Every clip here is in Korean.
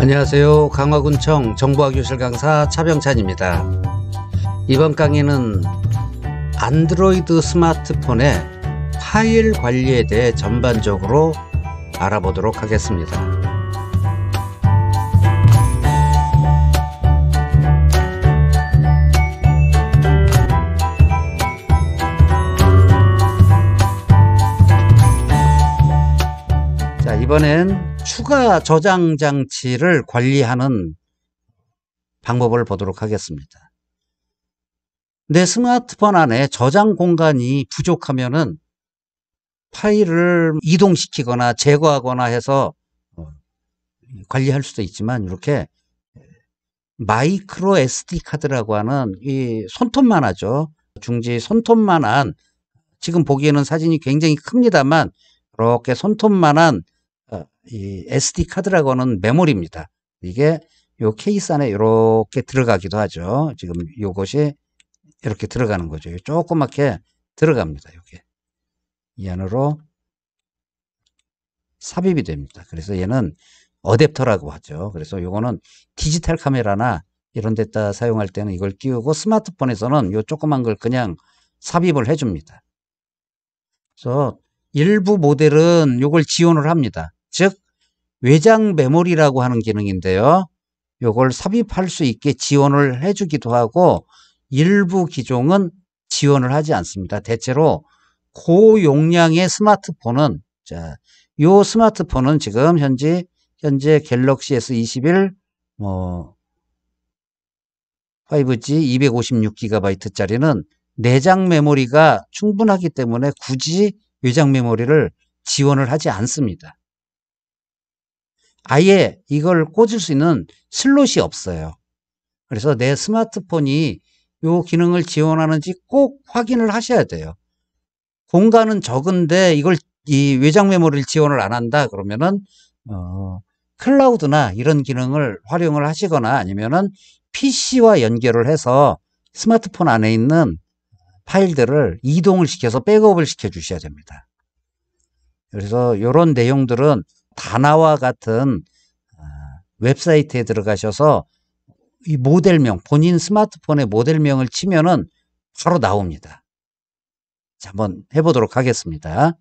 안녕하세요. 강화군청 정보화교실 강사 차병찬입니다. 이번 강의는 안드로이드 스마트폰의 파일 관리에 대해 전반적으로 알아보도록 하겠습니다. 자, 이번엔 추가 저장 장치를 관리하는 방법을 보도록 하겠습니다. 내 스마트폰 안에 저장 공간이 부족하면은 파일을 이동시키거나 제거하거나 해서 관리할 수도 있지만, 이렇게 마이크로 SD 카드라고 하는 이 손톱만 하죠. 중지 손톱만한, 지금 보기에는 사진이 굉장히 큽니다만 이렇게 손톱만한 이 SD 카드라고 하는 메모리입니다. 이게 요 케이스 안에 이렇게 들어가기도 하죠. 지금 요것이 이렇게 들어가는 거죠. 조그맣게 들어갑니다. 이게 이 안으로 삽입이 됩니다. 그래서 얘는 어댑터라고 하죠. 그래서 요거는 디지털 카메라나 이런 데다 사용할 때는 이걸 끼우고, 스마트폰에서는 요 조그만 걸 그냥 삽입을 해줍니다. 그래서 일부 모델은 요걸 지원을 합니다. 즉 외장 메모리라고 하는 기능인데요, 요걸 삽입할 수 있게 지원을 해주기도 하고, 일부 기종은 지원을 하지 않습니다. 대체로 고용량의 스마트폰은, 자, 요 스마트폰은 지금 현재 갤럭시 S21 5G 256GB 짜리는 내장 메모리가 충분하기 때문에 굳이 외장 메모리를 지원을 하지 않습니다. 아예 이걸 꽂을 수 있는 슬롯이 없어요. 그래서 내 스마트폰이 이 기능을 지원하는지 꼭 확인을 하셔야 돼요. 공간은 적은데 이걸 이 외장 메모리를 지원을 안 한다 그러면은 클라우드나 이런 기능을 활용을 하시거나, 아니면은 PC와 연결을 해서 스마트폰 안에 있는 파일들을 이동을 시켜서 백업을 시켜 주셔야 됩니다. 그래서 이런 내용들은 다나와 같은 웹사이트에 들어가셔서 이 모델명, 본인 스마트폰의 모델명을 치면은 바로 나옵니다. 자, 한번 해보도록 하겠습니다.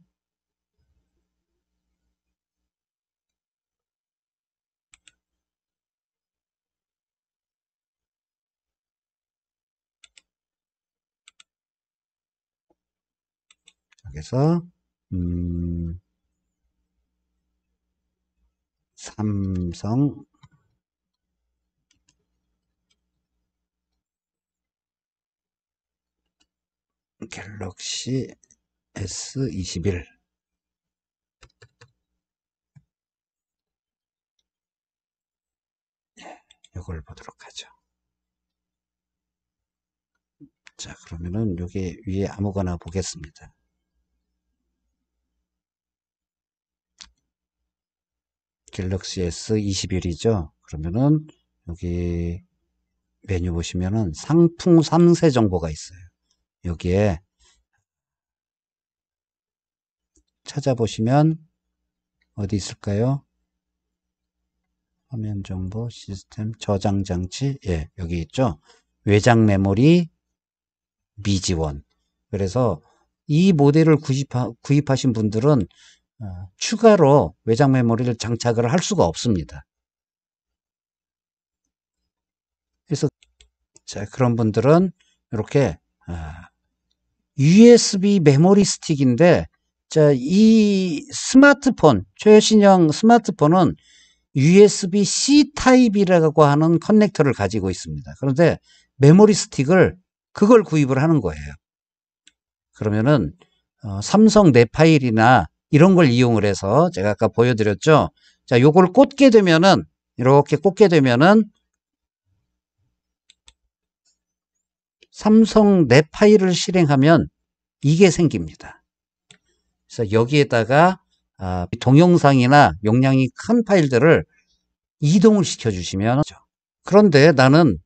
여기서 삼성 갤럭시 S21 이걸 보도록 하죠. 자, 그러면은 여기 위에 아무거나 보겠습니다. 갤럭시 S21이죠. 그러면은 여기 메뉴 보시면은 상품 3세 정보가 있어요. 여기에 찾아보시면 어디 있을까요? 화면 정보, 시스템, 저장 장치. 예, 여기 있죠. 외장 메모리 미지원. 그래서 이 모델을 구입하신 분들은 추가로 외장 메모리를 장착을 할 수가 없습니다. 그래서 자, 그런 분들은 이렇게 USB 메모리 스틱인데, 자, 이 스마트폰, 최신형 스마트폰은 USB-C 타입이라고 하는 커넥터를 가지고 있습니다. 그런데 메모리 스틱을 그걸 구입을 하는 거예요. 그러면은 삼성 넷파일이나 이런 걸 이용을 해서, 제가 아까 보여드렸죠. 자, 요걸 꽂게 되면은, 이렇게 꽂게 되면은 삼성 넷파일을 실행하면 이게 생깁니다. 그래서 여기에다가 동영상이나 용량이 큰 파일들을 이동을 시켜 주시면, 그런데 나는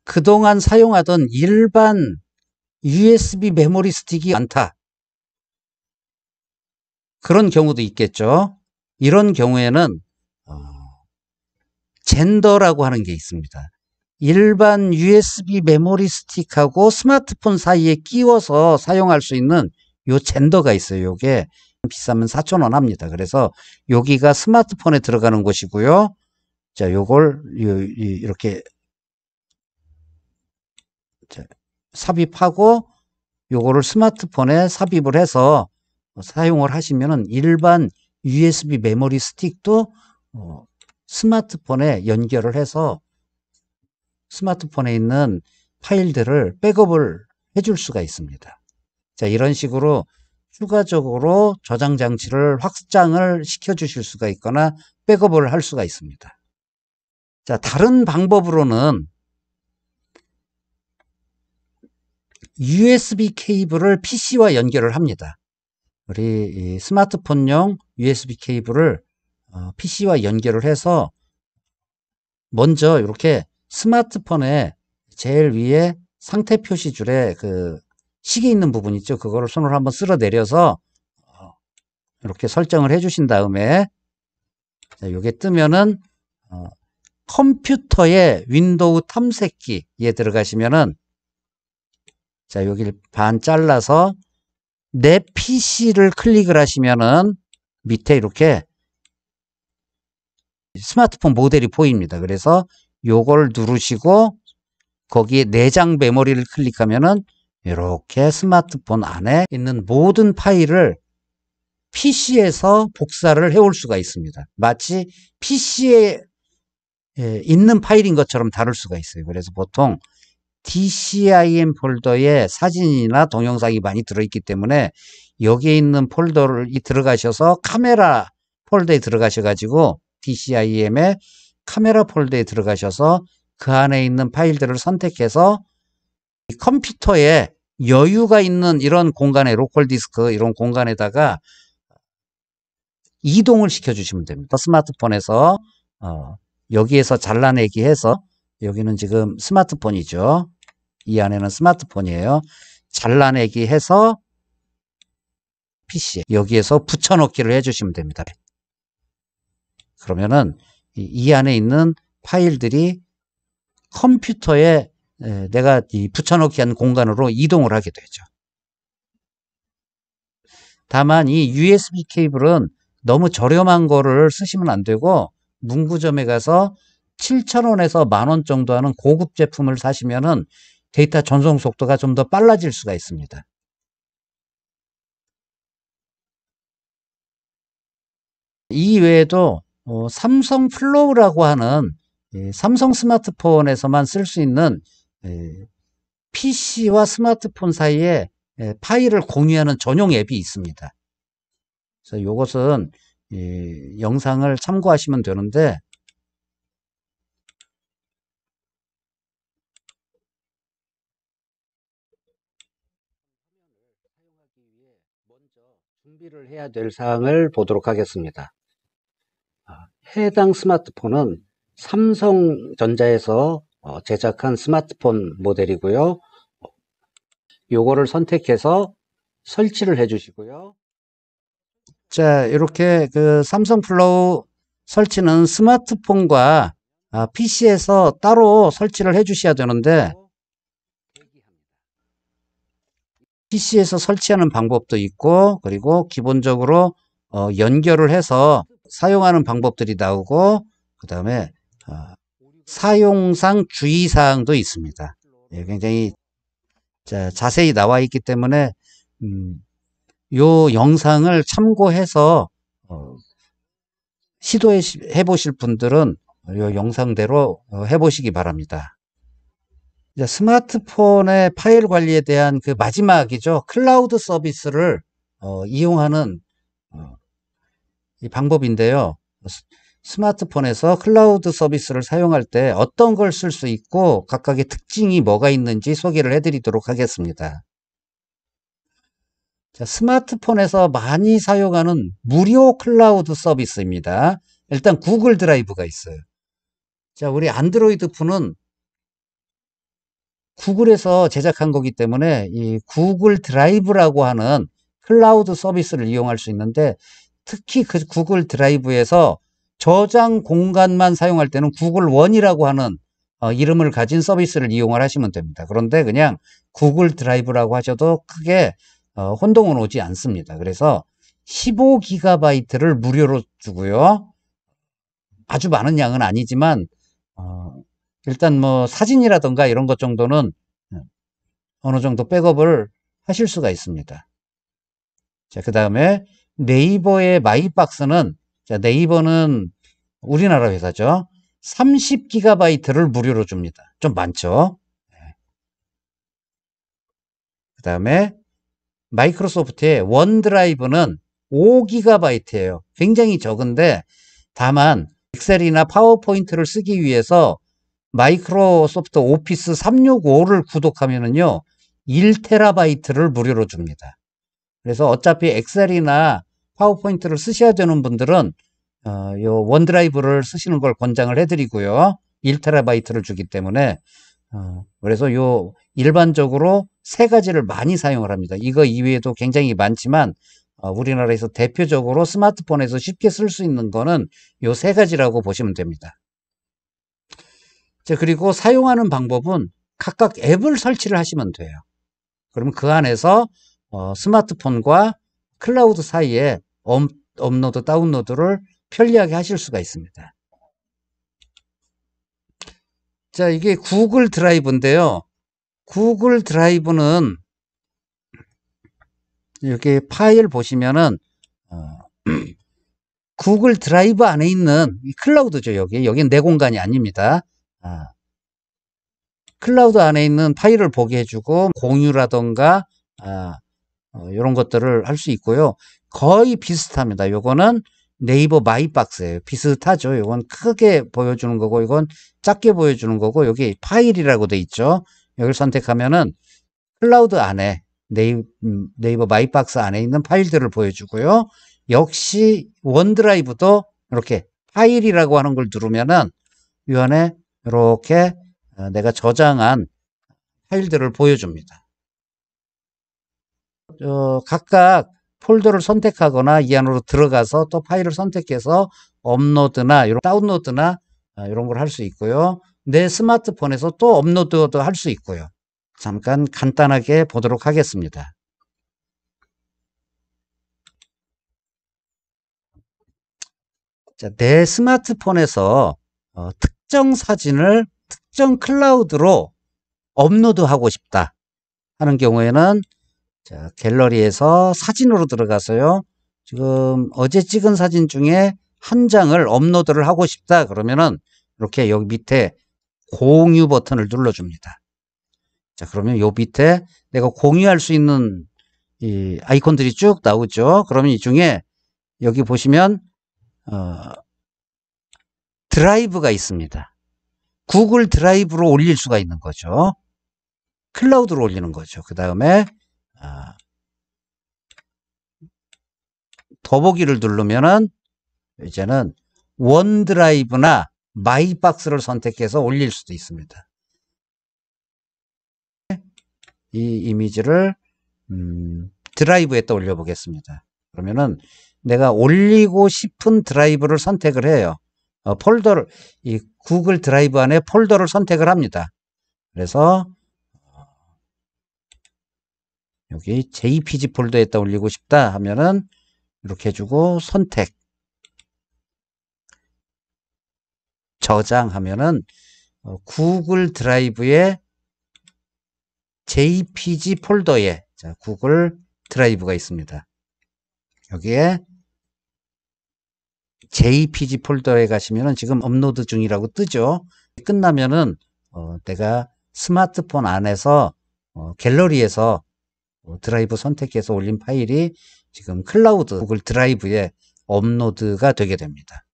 그동안 사용하던 일반 USB 메모리 스틱이 많다, 그런 경우도 있겠죠. 이런 경우에는 젠더라고 하는 게 있습니다. 일반 USB 메모리 스틱하고 스마트폰 사이에 끼워서 사용할 수 있는 요 젠더가 있어요. 요게 비싸면 4,000원 합니다. 그래서 여기가 스마트폰에 들어가는 곳이고요. 자, 요걸 이렇게 삽입하고 요거를 스마트폰에 삽입을 해서 사용을 하시면은 일반 USB 메모리 스틱도 스마트폰에 연결을 해서 스마트폰에 있는 파일들을 백업을 해줄 수가 있습니다. 자, 이런 식으로 추가적으로 저장 장치를 확장을 시켜 주실 수가 있거나 백업을 할 수가 있습니다. 자, 다른 방법으로는 USB 케이블을 PC와 연결을 합니다. 우리 스마트폰용 USB 케이블을 PC와 연결을 해서 먼저 이렇게 스마트폰에 제일 위에 상태 표시줄에 그 시계 있는 부분 있죠. 그거를 손으로 한번 쓸어 내려서 이렇게 설정을 해 주신 다음에 자, 요게 뜨면은 컴퓨터의 윈도우 탐색기에 들어가시면은 자, 여기를 반 잘라서 내 PC를 클릭을 하시면은 밑에 이렇게 스마트폰 모델이 보입니다. 그래서 요걸 누르시고 거기에 내장 메모리를 클릭하면은 이렇게 스마트폰 안에 있는 모든 파일을 PC에서 복사를 해올 수가 있습니다. 마치 PC에 있는 파일인 것처럼 다룰 수가 있어요. 그래서 보통 DCIM 폴더에 사진이나 동영상이 많이 들어있기 때문에 여기에 있는 폴더를 들어가셔서 카메라 폴더에 들어가셔가지고 DCIM의 카메라 폴더에 들어가셔서 그 안에 있는 파일들을 선택해서 컴퓨터에 여유가 있는 이런 공간에 로컬 디스크 이런 공간에다가 이동을 시켜주시면 됩니다. 스마트폰에서 여기에서 잘라내기 해서 여기는 지금 스마트폰이죠. 이 안에는 스마트폰이에요. 잘라내기 해서 PC 여기에서 붙여넣기를 해주시면 됩니다. 그러면은 이 안에 있는 파일들이 컴퓨터에 내가 붙여넣기 한 공간으로 이동을 하게 되죠. 다만 이 USB 케이블은 너무 저렴한 거를 쓰시면 안 되고 문구점에 가서 7,000원에서 10,000원 정도 하는 고급 제품을 사시면은 데이터 전송 속도가 좀 더 빨라질 수가 있습니다. 이 외에도 삼성 플로우라고 하는 삼성 스마트폰에서만 쓸 수 있는 PC와 스마트폰 사이에 파일을 공유하는 전용 앱이 있습니다. 그래서 이것은 영상을 참고하시면 되는데 먼저 준비를 해야 될 사항을 보도록 하겠습니다. 해당 스마트폰은 삼성전자에서 제작한 스마트폰 모델이고요. 요거를 선택해서 설치를 해 주시고요. 자, 이렇게 그 삼성 플로우 설치는 스마트폰과 PC에서 따로 설치를 해 주셔야 되는데 PC에서 설치하는 방법도 있고 그리고 기본적으로 연결을 해서 사용하는 방법들이 나오고 그 다음에 사용상 주의사항도 있습니다. 굉장히 자세히 나와 있기 때문에 요 영상을 참고해서 시도해 보실 분들은 요 영상대로 해보시기 바랍니다. 스마트폰의 파일 관리에 대한 그 마지막이죠. 클라우드 서비스를 이용하는 이 방법인데요. 스마트폰에서 클라우드 서비스를 사용할 때 어떤 걸 쓸 수 있고 각각의 특징이 뭐가 있는지 소개를 해드리도록 하겠습니다. 자, 스마트폰에서 많이 사용하는 무료 클라우드 서비스입니다. 일단 구글 드라이브가 있어요. 자, 우리 안드로이드 폰은 구글에서 제작한 거기 때문에 이 구글 드라이브라고 하는 클라우드 서비스를 이용할 수 있는데 특히 그 구글 드라이브에서 저장 공간만 사용할 때는 구글 원이라고 하는 이름을 가진 서비스를 이용을 하시면 됩니다. 그런데 그냥 구글 드라이브라고 하셔도 크게 혼동은 오지 않습니다. 그래서 15GB를 무료로 주고요. 아주 많은 양은 아니지만 일단 뭐 사진이라던가 이런 것 정도는 어느 정도 백업을 하실 수가 있습니다. 자, 그 다음에 네이버의 마이박스는, 자, 네이버는 우리나라 회사죠. 30GB를 무료로 줍니다. 좀 많죠. 그 다음에 마이크로소프트의 원드라이브는 5GB예요. 굉장히 적은데 다만 엑셀이나 파워포인트를 쓰기 위해서 마이크로소프트 오피스 365를 구독하면은요 1TB를 무료로 줍니다. 그래서 어차피 엑셀이나 파워포인트를 쓰셔야 되는 분들은 요 원드라이브를 쓰시는 걸 권장을 해드리고요. 1TB를 주기 때문에 그래서 요 일반적으로 세 가지를 많이 사용을 합니다. 이거 이외에도 굉장히 많지만 우리나라에서 대표적으로 스마트폰에서 쉽게 쓸 수 있는 거는 요 세 가지라고 보시면 됩니다. 자, 그리고 사용하는 방법은 각각 앱을 설치를 하시면 돼요. 그러면 그 안에서 스마트폰과 클라우드 사이에 업로드, 다운로드를 편리하게 하실 수가 있습니다. 자, 이게 구글 드라이브인데요. 구글 드라이브는 이렇게 파일 보시면은 구글 드라이브 안에 있는 클라우드죠. 여기는 내 공간이 아닙니다. 클라우드 안에 있는 파일을 보게 해주고 공유라던가 이런 것들을 할 수 있고요. 거의 비슷합니다. 요거는 네이버 마이박스예요. 비슷하죠. 요건 크게 보여주는 거고 이건 작게 보여주는 거고 여기 파일이라고 돼 있죠. 여기를 선택하면은 클라우드 안에 네이버 마이박스 안에 있는 파일들을 보여주고요. 역시 원드라이브도 이렇게 파일이라고 하는 걸 누르면은 이 안에 이렇게 내가 저장한 파일들을 보여줍니다. 각각 폴더를 선택하거나 이 안으로 들어가서 또 파일을 선택해서 업로드나 이런 다운로드나 이런 걸 할 수 있고요. 내 스마트폰에서 또 업로드도 할 수 있고요. 잠깐 간단하게 보도록 하겠습니다. 자, 내 스마트폰에서 특정 사진을 특정 클라우드로 업로드하고 싶다 하는 경우에는 자, 갤러리에서 사진으로 들어가서요. 지금 어제 찍은 사진 중에 한 장을 업로드를 하고 싶다 그러면은 이렇게 여기 밑에 공유 버튼을 눌러줍니다. 자, 그러면 요 밑에 내가 공유할 수 있는 이 아이콘들이 쭉 나오죠. 그러면 이 중에 여기 보시면 드라이브가 있습니다. 구글 드라이브로 올릴 수가 있는 거죠. 클라우드로 올리는 거죠. 그 다음에 더보기를 누르면은 이제는 원드라이브나 마이박스를 선택해서 올릴 수도 있습니다. 이 이미지를 드라이브에 또 올려 보겠습니다. 그러면은 내가 올리고 싶은 드라이브를 선택을 해요. 폴더를 이 구글 드라이브 안에 폴더를 선택을 합니다. 그래서 여기 JPG 폴더에다 올리고 싶다 하면은 이렇게 해주고 선택 저장하면은 구글 드라이브의 JPG 폴더에 자, 구글 드라이브가 있습니다. 여기에 JPG 폴더에 가시면은 지금 업로드 중이라고 뜨죠. 끝나면은 내가 스마트폰 안에서 갤러리에서 드라이브 선택해서 올린 파일이 지금 클라우드 구글 드라이브에 업로드가 되게 됩니다.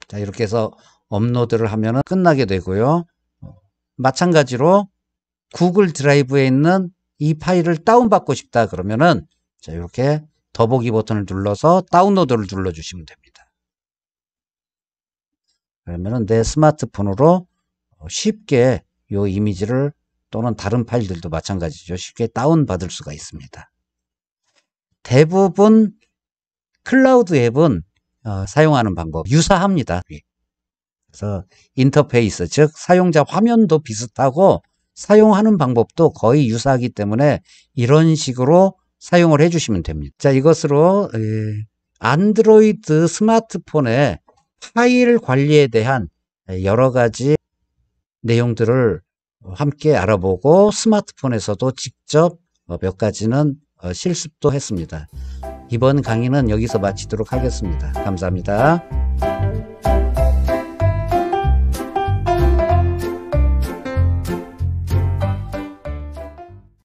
자, 이렇게 해서 업로드를 하면은 끝나게 되고요. 마찬가지로 구글 드라이브에 있는 이 파일을 다운받고 싶다 그러면은 자, 이렇게 더보기 버튼을 눌러서 다운로드를 눌러주시면 됩니다. 그러면은 내 스마트폰으로 쉽게 이 이미지를 또는 다른 파일들도 마찬가지죠. 쉽게 다운받을 수가 있습니다. 대부분 클라우드 앱은 사용하는 방법 유사합니다. 그래서 인터페이스, 즉 사용자 화면도 비슷하고 사용하는 방법도 거의 유사하기 때문에 이런 식으로 사용을 해주시면 됩니다. 자, 이것으로 안드로이드 스마트폰의 파일 관리에 대한 여러 가지 내용들을 함께 알아보고 스마트폰에서도 직접 몇 가지는 실습도 했습니다. 이번 강의는 여기서 마치도록 하겠습니다. 감사합니다.